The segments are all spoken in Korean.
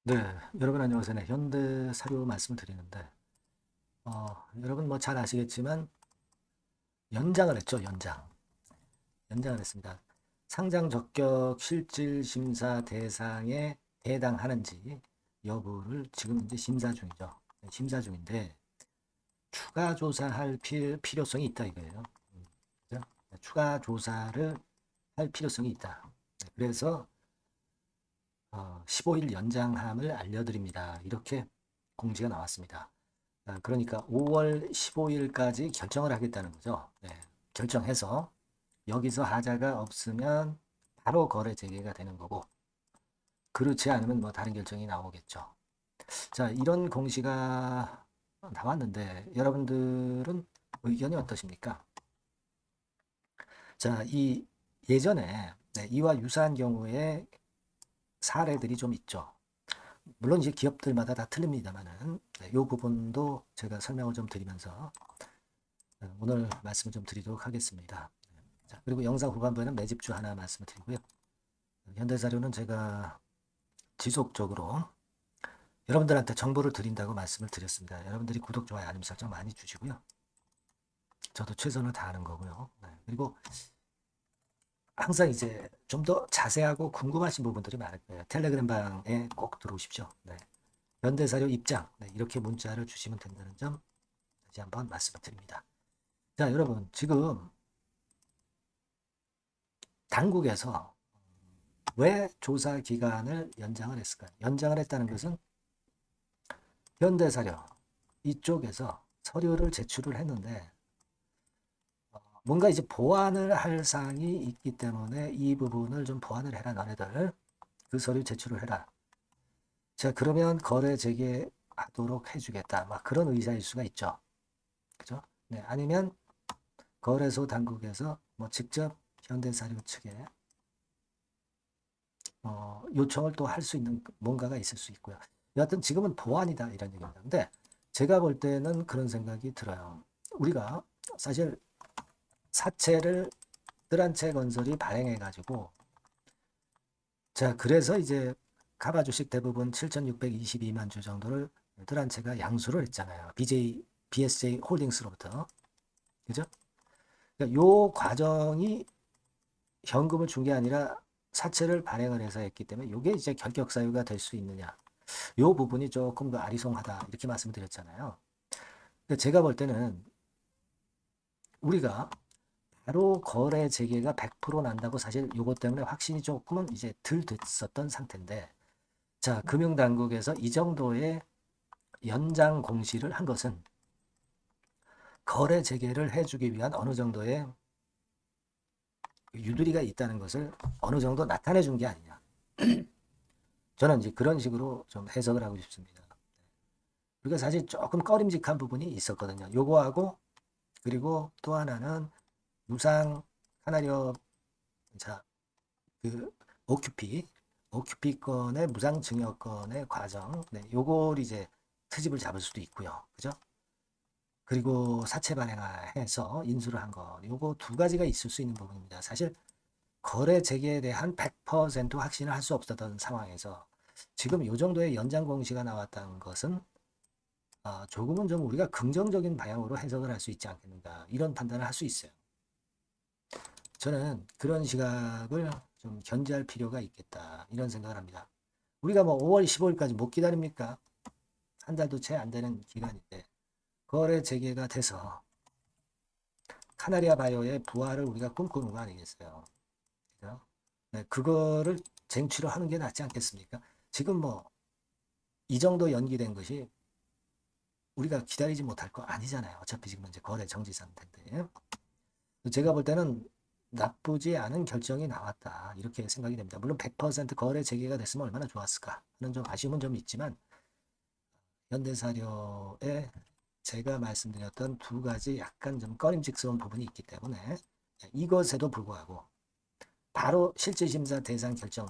네, 여러분 안녕하세요. 네, 현대사료 말씀을 드리는데, 여러분 뭐 잘 아시겠지만 연장을 했죠, 연장. 연장을 했습니다. 상장 적격 실질 심사 대상에 해당하는지 여부를 지금 이제 심사 중이죠. 네, 심사 중인데 추가 조사할 필요성이 있다 이거예요. 그죠? 네, 추가 조사를 할 필요성이 있다. 네, 그래서 15일 연장함을 알려드립니다. 이렇게 공지가 나왔습니다. 그러니까 5월 15일까지 결정을 하겠다는 거죠. 네, 결정해서 여기서 하자가 없으면 바로 거래 재개가 되는 거고, 그렇지 않으면 뭐 다른 결정이 나오겠죠. 자, 이런 공시가 나왔는데 여러분들은 의견이 어떠십니까? 자, 이 예전에 이와 유사한 경우에 사례들이 좀 있죠. 물론 이제 기업들마다 다 틀립니다만은 이 부분도 제가 설명을 좀 드리면서 오늘 말씀을 좀 드리도록 하겠습니다. 자, 그리고 영상 후반부에는 매집주 하나 말씀을 드리고요. 현대사료는 제가 지속적으로 여러분들한테 정보를 드린다고 말씀을 드렸습니다. 여러분들이 구독, 좋아요, 알림 설정 많이 주시고요. 저도 최선을 다하는 거고요. 네, 그리고 항상 이제 좀 더 자세하고 궁금하신 부분들이 많을 거예요. 텔레그램 방에 꼭 들어오십시오. 네. 현대사료 입장 이렇게 문자를 주시면 된다는 점 다시 한번 말씀을 드립니다. 자, 여러분 지금 당국에서 왜 조사 기간을 연장을 했을까요? 연장을 했다는 것은 현대사료 이쪽에서 서류를 제출을 했는데 뭔가 이제 보완을 할 사항이 있기 때문에 이 부분을 좀 보완을 해라 너네들 그 서류 제출을 해라. 자, 그러면 거래 재개하도록 해주겠다. 막 그런 의사일 수가 있죠. 그죠? 네, 아니면 거래소 당국에서 뭐 직접 현대사료 측에 요청을 또 할 수 있는 뭔가가 있을 수 있고요. 여하튼 지금은 보완이다 이런 얘기입니다. 근데 제가 볼 때는 그런 생각이 들어요. 우리가 사실 사채를 뜰한채 건설이 발행해 가지고 자 그래서 이제 카바 주식 대부분 7,622만 주 정도를 뜰한채가 양수를 했잖아요. BSJ 홀딩스로부터 그죠? 그러니까 요 과정이 현금을 준 게 아니라 사채를 발행을 해서 했기 때문에 이게 이제 결격 사유가 될 수 있느냐? 요 부분이 조금 더 아리송하다 이렇게 말씀드렸잖아요. 제가 볼 때는 우리가 바로 거래 재개가 100% 난다고 사실 요것 때문에 확신이 조금은 이제 덜 됐었던 상태인데 자 금융당국에서 이 정도의 연장 공시를 한 것은 거래 재개를 해주기 위한 어느 정도의 유두리가 있다는 것을 어느 정도 나타내 준 게 아니냐. 저는 이제 그런 식으로 좀 해석을 하고 싶습니다. 우리가 사실 조금 꺼림직한 부분이 있었거든요. 요거하고 그리고 또 하나는 무상 카나리어 자, 그 오큐피 건의 무상 증여권의 과정, 네, 요걸 이제 트집을 잡을 수도 있고요, 그죠? 그리고 사채 발행해서 인수를 한 거, 요거 두 가지가 있을 수 있는 부분입니다. 사실 거래 재개에 대한 100% 확신을 할 수 없었던 상황에서 지금 요 정도의 연장 공시가 나왔다는 것은 조금은 좀 우리가 긍정적인 방향으로 해석을 할 수 있지 않겠는가 이런 판단을 할 수 있어요. 저는 그런 시각을 좀 견제할 필요가 있겠다 이런 생각을 합니다. 우리가 뭐 5월 15일까지 못 기다립니까? 한 달도 채 안 되는 기간인데 거래 재개가 돼서 카나리아 바이오의 부활을 우리가 꿈꾸는 거 아니겠어요? 그죠? 네, 그거를 쟁취를 하는 게 낫지 않겠습니까? 지금 뭐 이 정도 연기된 것이 우리가 기다리지 못할 거 아니잖아요. 어차피 지금 이제 거래 정지 상태인데 제가 볼 때는 나쁘지 않은 결정이 나왔다 이렇게 생각이 됩니다. 물론 100% 거래 재개가 됐으면 얼마나 좋았을까 하는 좀 아쉬움은 좀 있지만 현대사료에 제가 말씀드렸던 두 가지 약간 좀 꺼림직스러운 부분이 있기 때문에 이것에도 불구하고 바로 실질심사 대상 결정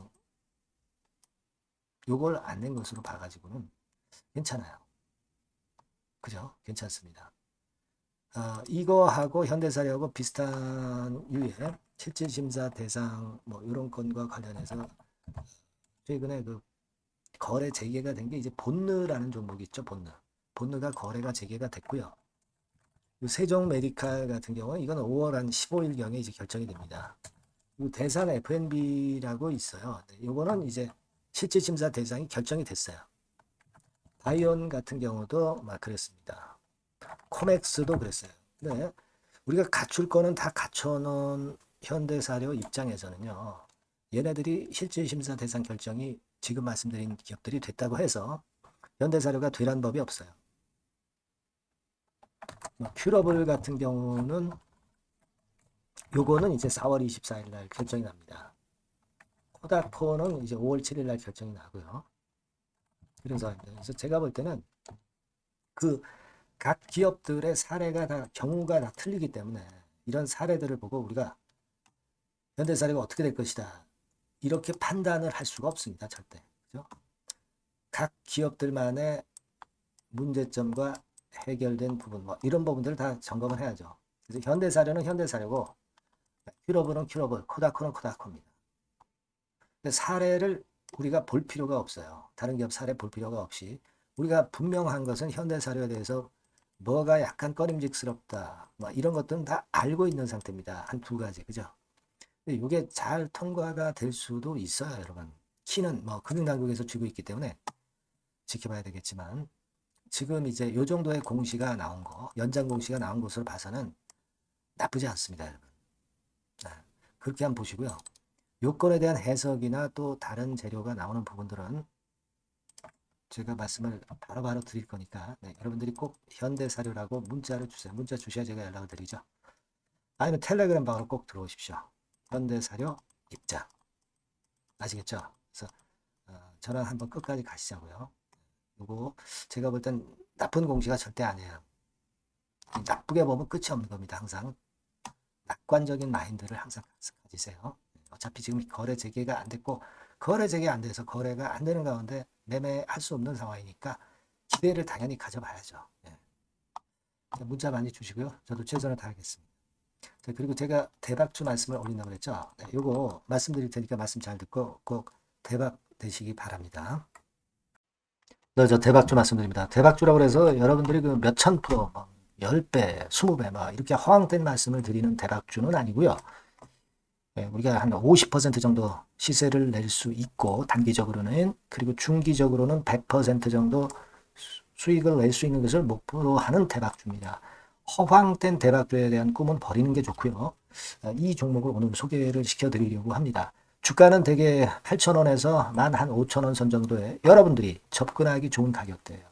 요걸 안 낸 것으로 봐가지고는 괜찮아요. 그죠? 괜찮습니다. 이거하고 현대사료하고 비슷한 유의 실질심사 대상 뭐 이런 건과 관련해서 최근에 그 거래 재개가 된 게 이제 본느라는 종목이 있죠. 본느가 거래가 재개가 됐고요. 세종 메디칼 같은 경우는 이건 5월 한 15일경에 이제 결정이 됩니다. 그리고 대상 F&B라고 있어요. 이거는 이제 실질 심사 대상이 결정이 됐어요. 바이온 같은 경우도 막 그랬습니다. 코맥스도 그랬어요. 근데 우리가 갖출 거는 다 갖춰놓은 현대사료 입장에서는요. 얘네들이 실질 심사 대상 결정이 지금 말씀드린 기업들이 됐다고 해서 현대사료가 되란 법이 없어요. 큐러블 같은 경우는 요거는 이제 4월 24일 날 결정이 납니다. 코다코는 이제 5월 7일 날 결정이 나고요. 그래서 제가 볼 때는 그 각 기업들의 사례가 다 경우가 다 틀리기 때문에 이런 사례들을 보고 우리가 현대사료가 어떻게 될 것이다 이렇게 판단을 할 수가 없습니다. 절대. 그죠? 각 기업들만의 문제점과 해결된 부분 뭐 이런 부분들을 다 점검을 해야죠. 그래서 현대사료는 현대사료고 큐러블은 큐러블, 코다코는 코다코입니다. 사례를 우리가 볼 필요가 없어요. 다른 기업 사례 볼 필요가 없이 우리가 분명한 것은 현대사료에 대해서 뭐가 약간 꺼림직스럽다 뭐 이런 것들은 다 알고 있는 상태입니다. 한 두 가지 그죠? 이게 잘 통과가 될 수도 있어요. 여러분 키는 뭐 금융당국에서 쥐고 있기 때문에 지켜봐야 되겠지만 지금 이제 요 정도의 공시가 나온 거 연장 공시가 나온 것으로 봐서는 나쁘지 않습니다. 여러분 그렇게 한번 보시고요. 요건에 대한 해석이나 또 다른 재료가 나오는 부분들은 제가 말씀을 바로바로 드릴 거니까 여러분들이 꼭 현대사료라고 문자를 주세요. 문자 주셔야 제가 연락을 드리죠. 아니면 텔레그램 방으로 꼭 들어오십시오. 현대사료 입장 아시겠죠? 그래서 저랑 한번 끝까지 가시자고요. 요거 제가 볼 땐 나쁜 공시가 절대 아니에요. 나쁘게 보면 끝이 없는 겁니다. 항상 낙관적인 마인드를 항상 가지세요. 어차피 지금 거래 재개가 안 됐고 거래 재개 안 돼서 거래가 안 되는 가운데 매매할 수 없는 상황이니까 기대를 당연히 가져봐야죠. 문자 많이 주시고요. 저도 최선을 다하겠습니다. 그리고 제가 대박주 말씀을 올린다고 그랬죠. 요거 말씀드릴 테니까 말씀 잘 듣고 꼭 대박 되시기 바랍니다. 저 대박주 말씀드립니다. 대박주라고 해서 여러분들이 그 몇천 프로, 10배, 20배 막 이렇게 허황된 말씀을 드리는 대박주는 아니고요. 우리가 한 50% 정도 시세를 낼 수 있고 단기적으로는 그리고 중기적으로는 100% 정도 수익을 낼 수 있는 것을 목표로 하는 대박주입니다. 허황된 대박주에 대한 꿈은 버리는 게 좋고요. 이 종목을 오늘 소개를 시켜드리려고 합니다. 주가는 대개 8,000원에서 만 한 5,000원 선 정도에 여러분들이 접근하기 좋은 가격대예요.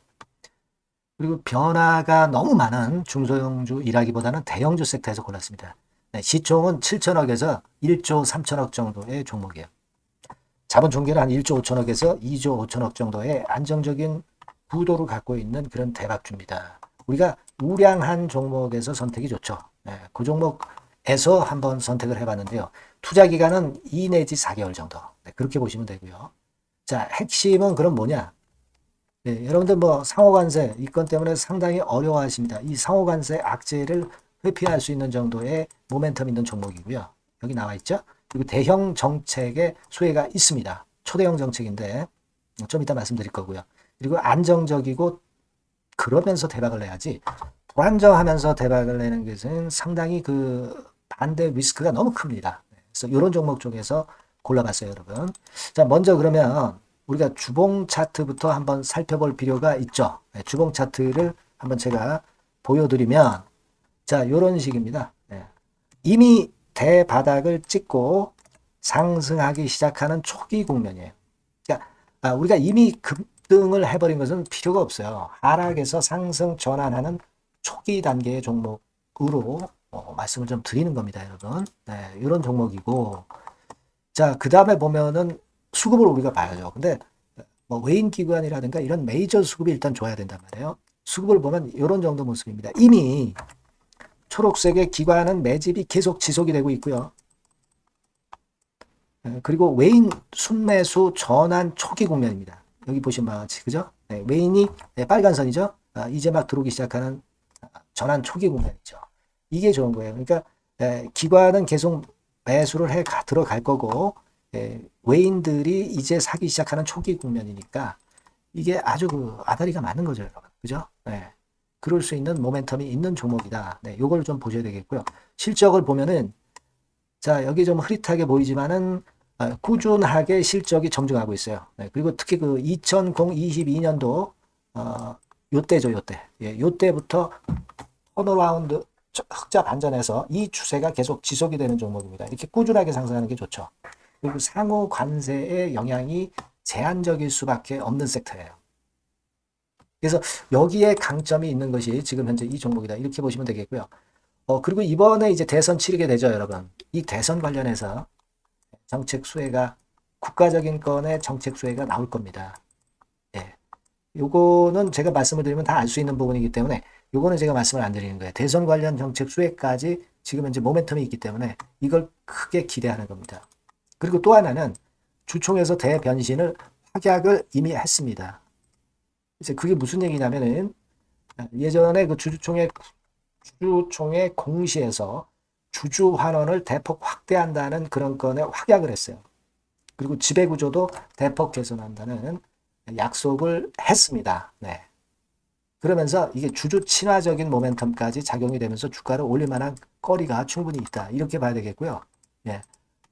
그리고 변화가 너무 많은 중소형주 일하기보다는 대형주 섹터에서 골랐습니다. 시총은 7천억에서 1조 3천억 정도의 종목이에요. 자본 총계는 한 1조 5천억에서 2조 5천억 정도의 안정적인 구도를 갖고 있는 그런 대박주입니다. 우리가 우량한 종목에서 선택이 좋죠. 그 종목에서 한번 선택을 해봤는데요. 투자 기간은 2 내지 4개월 정도. 그렇게 보시면 되고요. 자, 핵심은 그럼 뭐냐? 여러분들 뭐 상호관세 이 건 때문에 상당히 어려워하십니다. 이 상호관세 악재를 회피할 수 있는 정도의 모멘텀 있는 종목이고요. 여기 나와 있죠. 그리고 대형 정책의 수혜가 있습니다. 초대형 정책인데 좀 이따 말씀드릴 거고요. 그리고 안정적이고 그러면서 대박을 내야지 불안정하면서 대박을 내는 것은 상당히 그 반대 리스크가 너무 큽니다. 그래서 이런 종목 쪽에서 골라봤어요, 여러분. 자, 먼저 그러면 우리가 주봉 차트부터 한번 살펴볼 필요가 있죠. 주봉 차트를 한번 제가 보여드리면 자, 이런 식입니다. 이미 대바닥을 찍고 상승하기 시작하는 초기 국면이에요. 그러니까 우리가 이미 급등을 해버린 것은 필요가 없어요. 하락에서 상승 전환하는 초기 단계의 종목으로 말씀을 좀 드리는 겁니다, 여러분. 이런 종목이고, 자, 그 다음에 보면은 수급을 우리가 봐야죠. 근데 뭐 외인 기관이라든가 이런 메이저 수급이 일단 좋아야 된단 말이에요. 수급을 보면 이런 정도 모습입니다. 이미 초록색의 기관은 매집이 계속 지속이 되고 있고요. 그리고 외인 순매수 전환 초기 국면입니다. 여기 보시면 바와 같이 그죠? 외인이 빨간 선이죠. 이제 막 들어오기 시작하는 전환 초기 국면이죠. 이게 좋은 거예요. 그러니까 기관은 계속 매수를 해 들어갈 거고 외인들이 이제 사기 시작하는 초기 국면이니까 이게 아주 그 아다리가 맞는 거죠, 여러분. 그죠? 네. 그럴 수 있는 모멘텀이 있는 종목이다. 네, 요걸 좀 보셔야 되겠고요. 실적을 보면은, 자, 여기 좀 흐릿하게 보이지만은, 꾸준하게 실적이 정정하고 있어요. 네, 그리고 특히 그 2022년도, 요때죠, 요때. 예, 요때부터 턴어라운드, 흑자 반전해서 이 추세가 계속 지속이 되는 종목입니다. 이렇게 꾸준하게 상승하는 게 좋죠. 그리고 상호 관세의 영향이 제한적일 수밖에 없는 섹터예요. 그래서 여기에 강점이 있는 것이 지금 현재 이 종목이다. 이렇게 보시면 되겠고요. 그리고 이번에 이제 대선 치르게 되죠, 여러분. 이 대선 관련해서 정책 수혜가, 국가적인 건의 정책 수혜가 나올 겁니다. 예. 요거는 제가 말씀을 드리면 다 알 수 있는 부분이기 때문에 요거는 제가 말씀을 안 드리는 거예요. 대선 관련 정책 수혜까지 지금 현재 모멘텀이 있기 때문에 이걸 크게 기대하는 겁니다. 그리고 또 하나는 주총에서 대변신을 확약을 이미 했습니다. 이제 그게 무슨 얘기냐면은 예전에 그 주주총회 공시에서 주주 환원을 대폭 확대한다는 그런 건에 확약을 했어요. 그리고 지배구조도 대폭 개선한다는 약속을 했습니다. 네. 그러면서 이게 주주 친화적인 모멘텀까지 작용이 되면서 주가를 올릴 만한 거리가 충분히 있다. 이렇게 봐야 되겠고요. 예.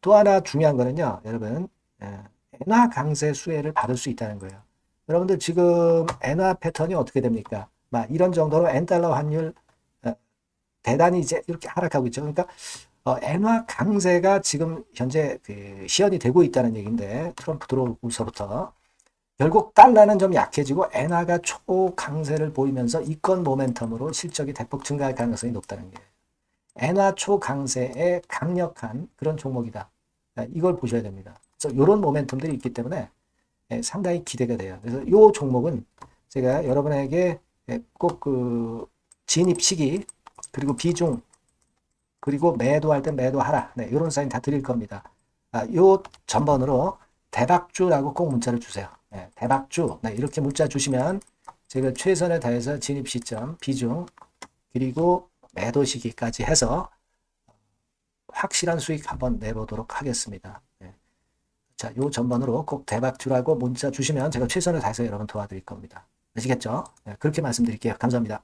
또 하나 중요한 거는요, 여러분, 엔화 강세 수혜를 받을 수 있다는 거예요. 여러분들 지금 엔화 패턴이 어떻게 됩니까? 막 이런 정도로 엔달러 환율 대단히 이제 이렇게 하락하고 있죠. 그러니까 엔화 강세가 지금 현재 그 시연이 되고 있다는 얘기인데 트럼프 들어오고서부터 결국 달러는 좀 약해지고 엔화가 초강세를 보이면서 이권 모멘텀으로 실적이 대폭 증가할 가능성이 높다는 게 엔화 초강세의 강력한 그런 종목이다. 이걸 보셔야 됩니다. 그래서 이런 모멘텀들이 있기 때문에 상당히 기대가 돼요. 그래서 이 종목은 제가 여러분에게 꼭 그 진입 시기 그리고 비중 그리고 매도할 때 매도하라. 네, 이런 사인 다 드릴 겁니다. 요 전번으로 대박주라고 꼭 문자를 주세요. 네, 대박주. 네, 이렇게 문자 주시면 제가 최선을 다해서 진입 시점, 비중, 그리고 매도 시기까지 해서 확실한 수익 한번 내보도록 하겠습니다. 네. 자, 요 전번으로 꼭 대박주라고 문자 주시면 제가 최선을 다해서 여러분 도와드릴 겁니다. 아시겠죠? 네, 그렇게 말씀드릴게요. 감사합니다.